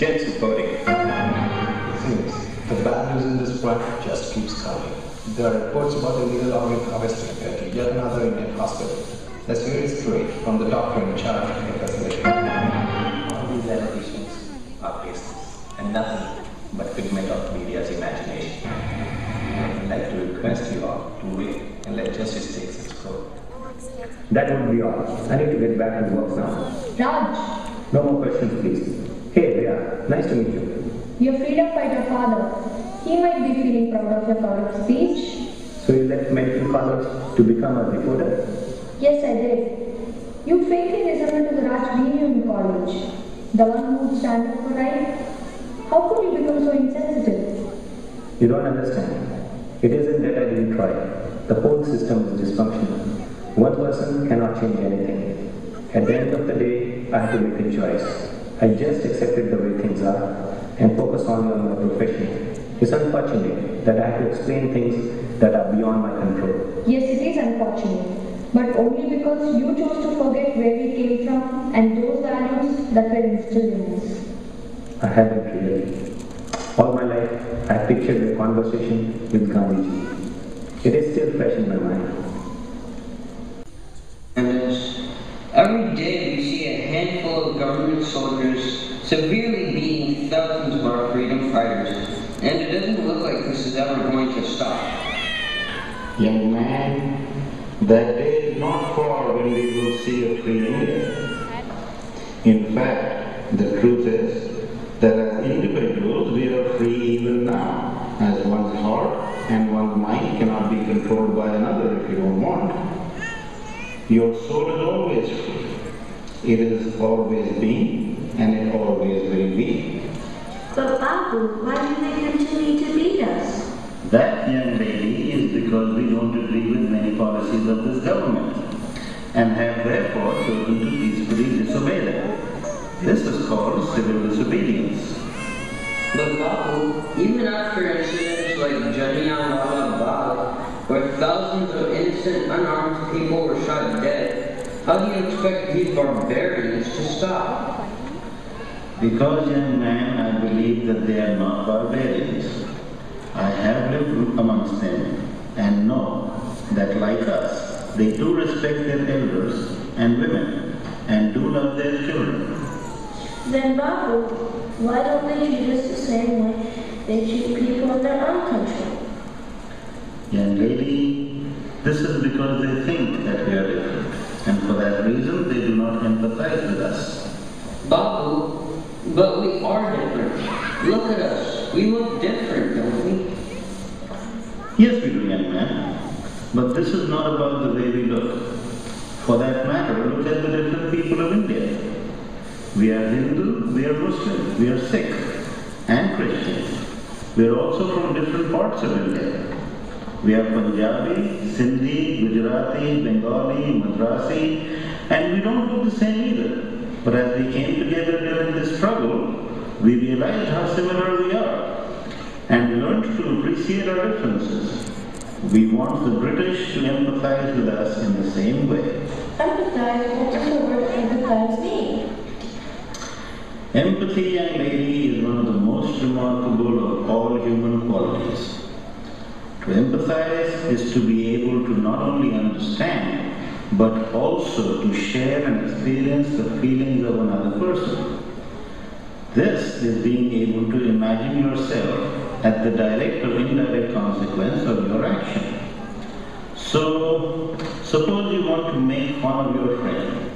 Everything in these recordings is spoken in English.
Gents reporting. Seems the bad news in this front just keeps coming. There are reports about illegal organ harvesting at yet another Indian hospital. Let's hear it straight from the doctor in charge of the investigation. All these allegations are baseless and nothing but figment of media's imagination. I'd like to request you all to wait and let justice take its course. That would be all. I need to get back to work now. Raj, No more questions, please. Hey, Rhea. Nice to meet you. your freedom fighter father. He might be feeling proud of your courage speech. So you left medical college to become a reporter? Yes, I did. You faintly resemble to the Raj we knew in college. The one who would stand up for right. How could you become so insensitive? You don't understand. It isn't that I didn't try. The whole system is dysfunctional. One person cannot change anything. At the end of the day, I have to make a choice. I just accepted the way things are and focus only on my profession. It's unfortunate that I have to explain things that are beyond my control. Yes, it is unfortunate. But only because you chose to forget where we came from and those values that were instilled in us. I haven't really. All my life, I pictured a conversation with Gandhi. It is still fresh in my mind. Every day we see a handful of government soldiers severely beating thousands of our freedom fighters, and it doesn't look like this is ever going to stop. Young man, that day is not far when we will see a free India. In fact, the truth is that as individuals we are free even now, as one's heart and one's mind cannot be controlled by another if you don't want. Your soul is always free. It has always been, and it always will be. But Babu, why do they continue to beat us? That, young lady, is because we don't agree with many policies of this government, and have therefore chosen to peacefully disobey them. This is called civil disobedience. But Babu, even after incidents like Jallianwala Bagh, where thousands of innocent, unarmed people were shot dead, how do you expect these barbarians to stop? Because, young man, I believe that they are not barbarians. I have lived amongst them and know that, like us, they do respect their elders and women and do love their children. Then Babu, why don't they treat us the same way they treat people in their own country? Young lady, this is because they think that we are different, and for that reason they do not empathize with us. Babu, but we are different. Look at us. We look different, don't we? Yes, we do, young man. But this is not about the way we look. For that matter, look at the different people of India. We are Hindu, we are Muslim, we are Sikh, and Christian. We are also from different parts of India. We are Punjabi, Sindhi, Gujarati, Bengali, Madrasi, and we don't look the same either. But as we came together during this struggle, we realized how similar we are, and we learned to appreciate our differences. We want the British to empathize with us in the same way. Empathize? What does the word empathize mean? Empathy, young lady, is one of the most remarkable of all human qualities. To empathize is to be able to not only understand, but also to share and experience the feelings of another person. This is being able to imagine yourself as the direct or indirect consequence of your action. So, suppose you want to make fun of your friend.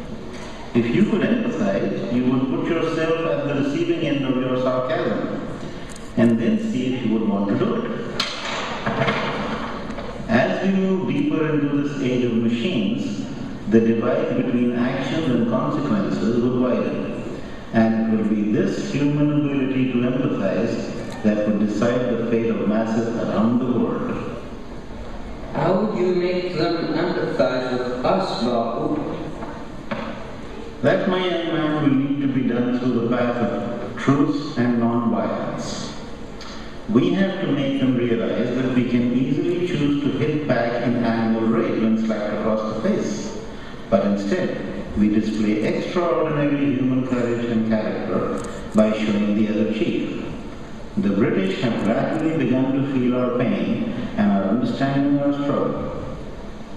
If you could empathize, you would put yourself at the receiving end of your sarcasm, and then see if you would want to do it. As we move deeper into this age of machines, the divide between actions and consequences will widen, and it will be this human ability to empathize that will decide the fate of masses around the world. How would you make them empathize with us, Babu? That, my young man, will need to be done through the path of truth and non-violence. We have to make them realize that we can easily choose to hit back in animal rage when slapped across the face. But instead, we display extraordinary human courage and character by showing the other cheek. The British have gradually begun to feel our pain and are understanding our struggle.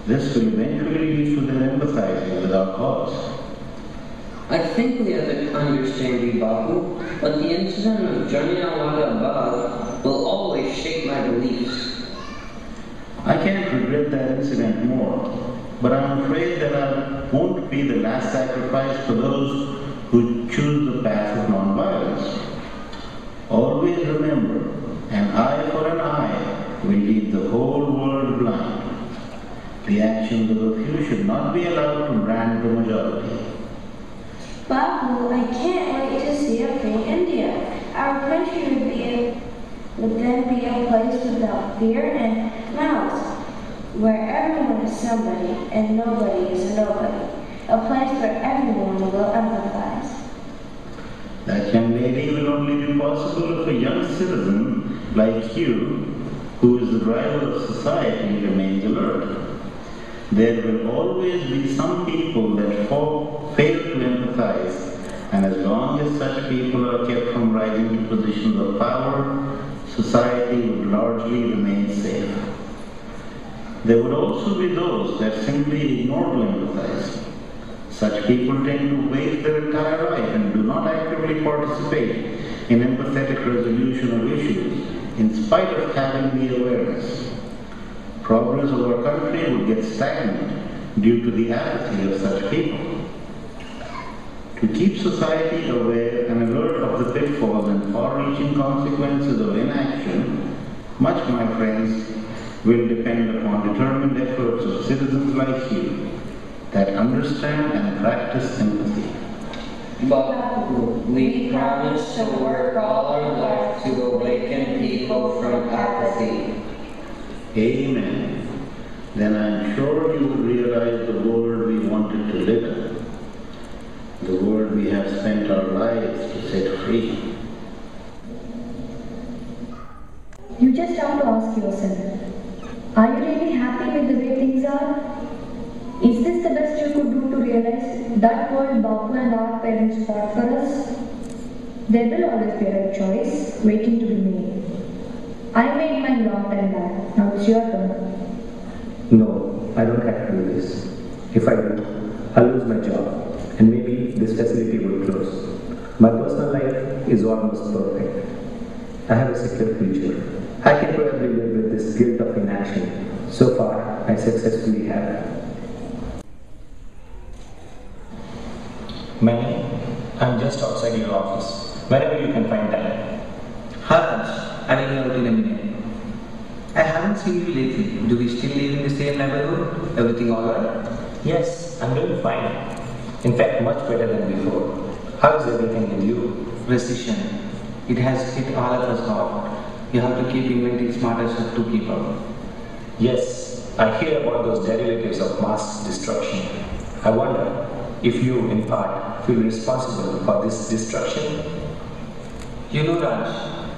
This will eventually lead to their empathizing with our cause. I think we understand you, Babu, but the incident of Jallianwala Bagh will always shape my beliefs. I can't regret that incident more, but I'm afraid that I won't be the last sacrifice for those who choose the path of nonviolence. Always remember, an eye for an eye will leave the whole world blind. The actions of a few should not be allowed to brand the majority. Babu, I can't wait to see a free India. Our country would then be a place without fear and malice, where everyone is somebody and nobody is a nobody. A place where everyone will empathize. That, young lady, will only be possible if a young citizen like you, who is the driver of society, remains alert. There will always be some people that fail to empathize, and as long as such people are kept from rising to positions of power, society would largely remain safe. There would also be those that simply ignore to empathize. Such people tend to waste their entire life and do not actively participate in empathetic resolution of issues, in spite of having the awareness. Progress of our country would get stagnant due to the apathy of such people. To keep society aware and alert of the pitfalls and far-reaching consequences of inaction, much, my friends, will depend upon determined efforts of citizens like you that understand and practice empathy. But we promise to work all our life to awaken people from apathy. Amen. Then I'm sure you will realize the world we wanted to live in, the world we have spent our lives to set free. You just have to ask yourself, are you really happy with the way things are? Is this the best you could do to realize that world Bapu and our parents fought for us? There will always be a right choice waiting to be made. I made mine long time back. Now it's your turn. No, I don't have to do this. If I do, I'll lose my job, and maybe this facility will close. My personal life is almost perfect. I have a secure future. I can probably live with this guilt of inaction. So far, I successfully have. Manny, I'm just outside your office. Whenever you can find time. Raj, I will be out in a minute. I haven't seen you lately. Do we still live in the same neighborhood? Everything alright? Yes, I'm doing fine. In fact, much better than before. How is everything with you? Recession. It has hit all of us hard. You have to keep inventing smarter stuff to keep up. Yes, I hear about those derivatives of mass destruction. I wonder if you, in part, feel responsible for this destruction. You know, Raj,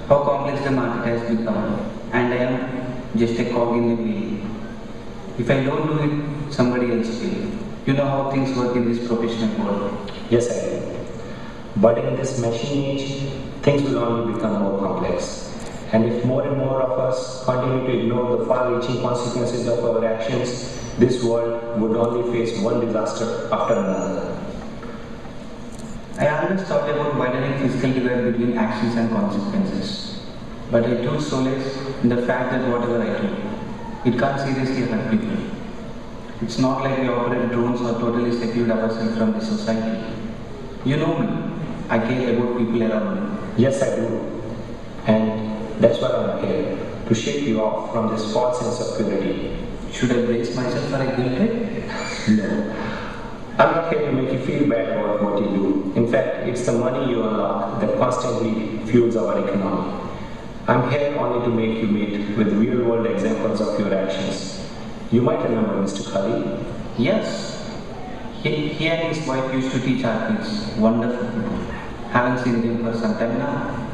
how complex the market has become, and I am just a cog in the wheel. If I don't do it, somebody else will. You know how things work in this professional world. Yes, I do. But in this machine age, things will only become more complex. And if more and more of us continue to ignore the far-reaching consequences of our actions, this world would only face one disaster after another. I always thought about widening physical divide between actions and consequences. But I took solace in the fact that whatever I do, it can't seriously hurt people. It's not like we operate drones or totally seclude ourselves from the society. You know me, I care about people around me. Yes, I do. And that's why I'm here, to shake you off from this false sense of purity. Should I brace myself for a guilt trip? No. I'm not here to make you feel bad about what you do. In fact, it's the money you unlock that constantly fuels our economy. I'm here only to make you meet with real-world examples of your actions. You might remember Mr. Kali. Yes. He and his wife used to teach our kids. Wonderful people. Haven't seen them for some time now.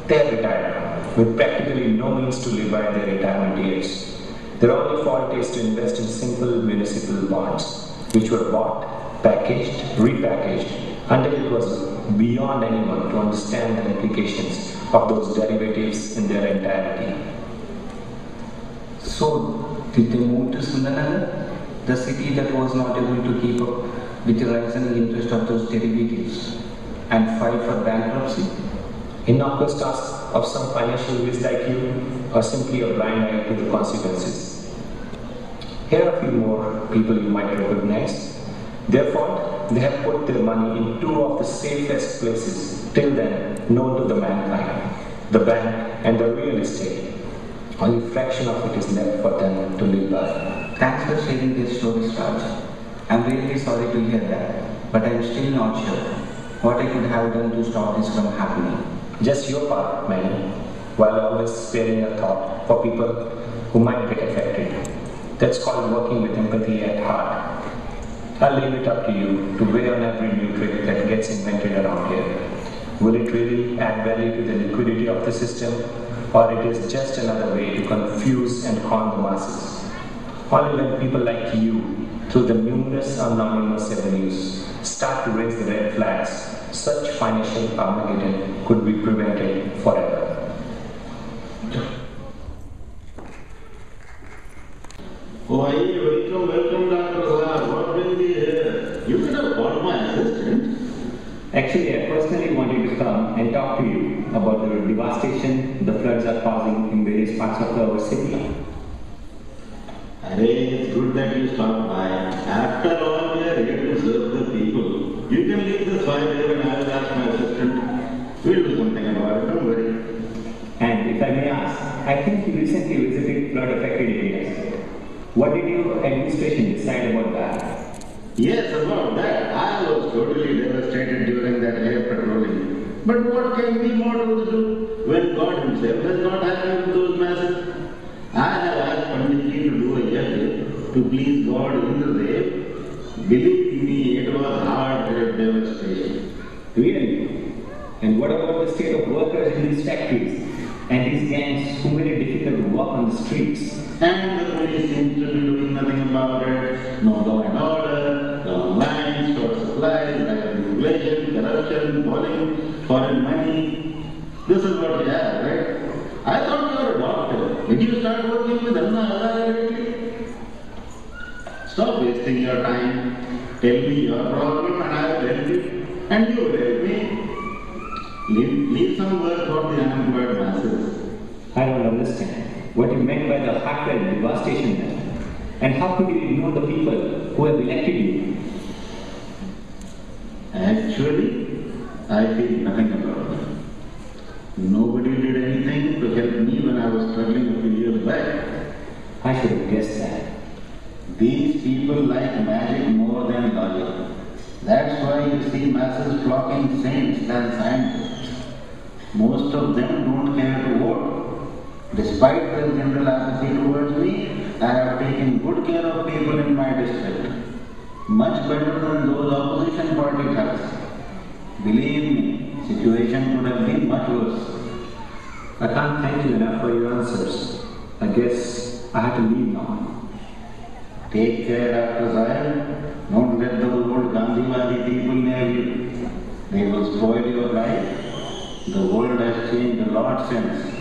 They're retired, with practically no means to live by their retirement years. Their only fault is to invest in simple municipal bonds, which were bought packaged, repackaged, until it was beyond anyone to understand the implications of those derivatives in their entirety. So, did they move to Sundanagar, the city that was not able to keep up with the rising interest of those derivatives, and file for bankruptcy? Innocuous task of some financial whiz like you, or simply a blind eye to the consequences? Here are a few more people you might recognize. Their fault, they have put their money in two of the safest places till then known to the mankind, the bank and the real estate. Only a fraction of it is left for them to live by. Thanks for sharing these stories, Raj. I'm really sorry to hear that, but I'm still not sure what I could have done to stop this from happening. Just your part, Manny, while always sparing a thought for people who might get affected. That's called working with empathy at heart. I'll leave it up to you to weigh on every new trick that gets invented around here. Will it really add value to the liquidity of the system, or it is just another way to confuse and con the masses? Only when people like you, through the numerous anonymous avenues, start to raise the red flags, such financial Armageddon could be prevented forever. Oh, welcome, Doctor Raj. What brings you here? You could have called my assistant. Actually, I personally wanted to come and talk to you about the devastation the floods are causing in various parts of our city. It's good that you stopped by. After all, we are here to serve the people. You can leave this file here and I will ask my assistant. We'll do something about it, don't worry. And if I may ask, I think you recently visited flood-affected areas. What did your administration decide about that? Yes, about that. I was totally devastated during that air patrolling. But what can we mortals do when God himself has not handled those masses? I have asked Panditji to do a yajna to please God in the day. Believe me, it was hard devastation. Really? And what about the state of workers in these factories and these gangs who made it difficult to walk on the streets? And the police seems to be doing nothing about it. No law and order, long lines, short supplies, higher inflation, corruption, falling foreign money. This is what we have, right? I thought you were a doctor. Did you start working with Anna lately? Stop wasting your time. Tell me your problem and I will help you. And you will help me. Leave some work for the unemployed masses. I don't understand what you meant by the heartfelt devastation then. And how could you ignore the people who have elected you? Actually, I feel nothing about it. Nobody did anything to help me when I was struggling a few years back. I should have guessed that. These people like magic more than logic. That's why you see masses flocking saints than scientists. Most of them don't care to vote. Despite their general apathy towards me, I have taken good care of people in my district. Much better than those opposition party thugs. Believe me, situation could have been much worse. I can't thank you enough for your answers. I guess I have to leave now. Take care, Dr. Raj. Don't let those old Gandhi people near you. They will spoil your life. The world has changed a lot since.